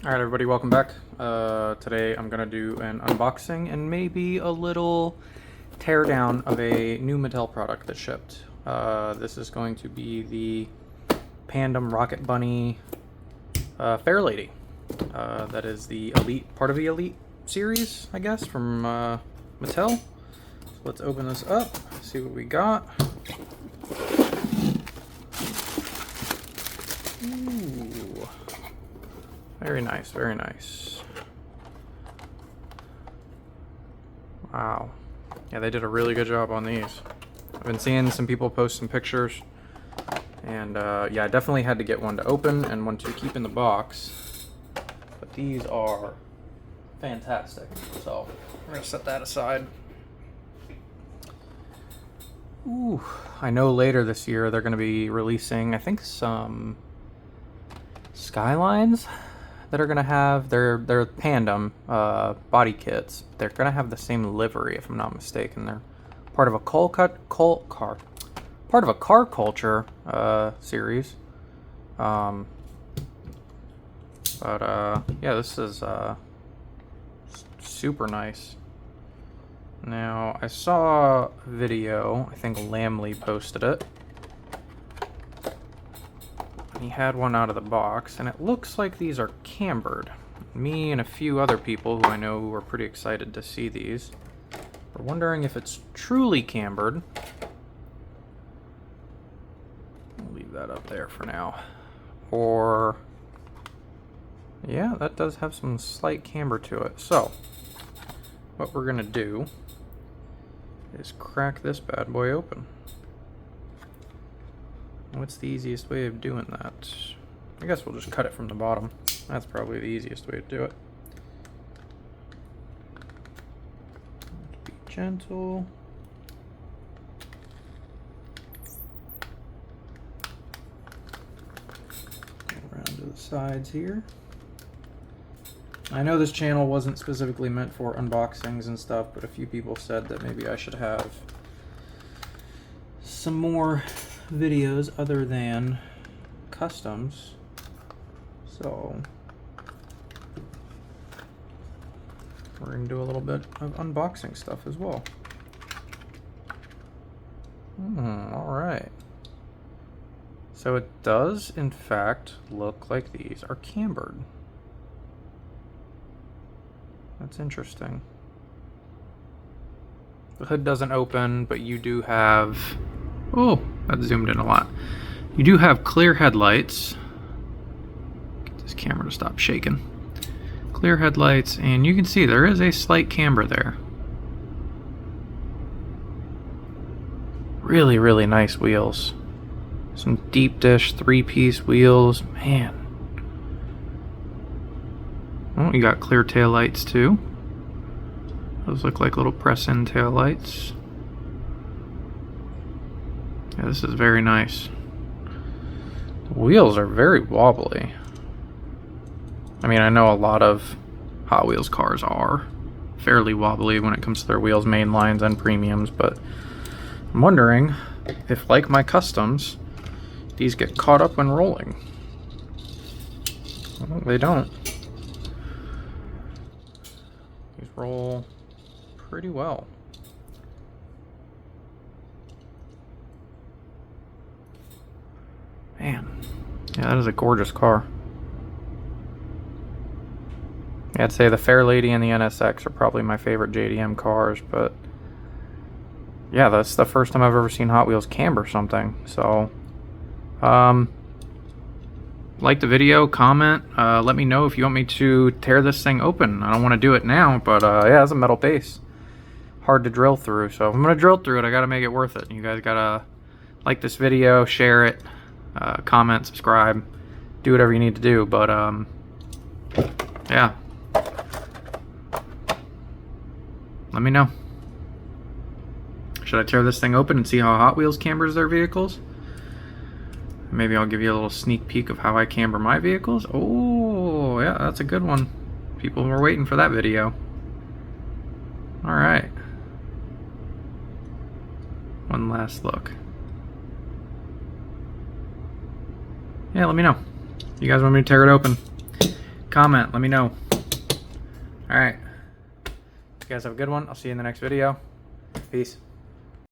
Alright everybody, welcome back. Today I'm going to do an unboxing and maybe a little teardown of a new Mattel product that shipped. This is going to be the Pandem Rocket Bunny Fair Lady. That is the Elite, part of the Elite series, I guess, from Mattel. So let's open this up, see what we got. Ooh. Very nice, very nice. Wow. Yeah, they did a really good job on these. I've been seeing some people post some pictures. And yeah, I definitely had to get one to open and one to keep in the box. But these are fantastic. So, we're going to set that aside. Ooh, I know later this year they're going to be releasing, I think, some Skylines that are going to have their Pandem body kits. They're going to have the same livery, if I'm not mistaken. They're part of a part of a car culture series. Yeah, this is super nice. Now, I saw a video, I think Lamley posted it. He had one out of the box, and it looks like these are cambered. Me and a few other people who I know who are pretty excited to see these are wondering if it's truly cambered. I'll leave that up there for now. Or, yeah, that does have some slight camber to it. So, what we're gonna do is crack this bad boy open. What's the easiest way of doing that? I guess we'll just cut it from the bottom. That's probably the easiest way to do it. Be gentle. Around to the sides here. I know this channel wasn't specifically meant for unboxings and stuff, but a few people said that maybe I should have some more videos other than customs, so we're gonna do a little bit of unboxing stuff as well. All right, so it does in fact look like these are cambered. That's interesting. The hood doesn't open, but you do have, oh, that zoomed in a lot. You do have clear headlights. Get this camera to stop shaking. Clear headlights, and you can see there is a slight camber there. Really, really nice wheels. Some deep dish 3-piece wheels. Man. Oh, you got clear tail lights too. Those look like little press-in tail lights. Yeah, this is very nice. The wheels are very wobbly. I mean, I know a lot of Hot Wheels cars are fairly wobbly when it comes to their wheels, main lines and premiums, but I'm wondering if, like my customs, these get caught up when rolling. Well, they don't. These roll pretty well. Man, yeah, that is a gorgeous car. Yeah, I'd say the Fair Lady and the NSX are probably my favorite JDM cars, but yeah, that's the first time I've ever seen Hot Wheels camber something. So, like the video, comment, let me know if you want me to tear this thing open. I don't want to do it now, but yeah, it's a metal base. Hard to drill through, so if I'm going to drill through it, I got to make it worth it. You guys got to like this video, share it. Comment, subscribe, do whatever you need to do, but yeah, let me know. Should I tear this thing open and see how Hot Wheels cambers their vehicles? Maybe I'll give you a little sneak peek of how I camber my vehicles. Oh yeah, that's a good one. People were waiting for that video. All right, one last look. Yeah, let me know. You guys want me to tear it open? comment, let me know. Alright. You guys have a good one. I'll see you in the next video. Peace.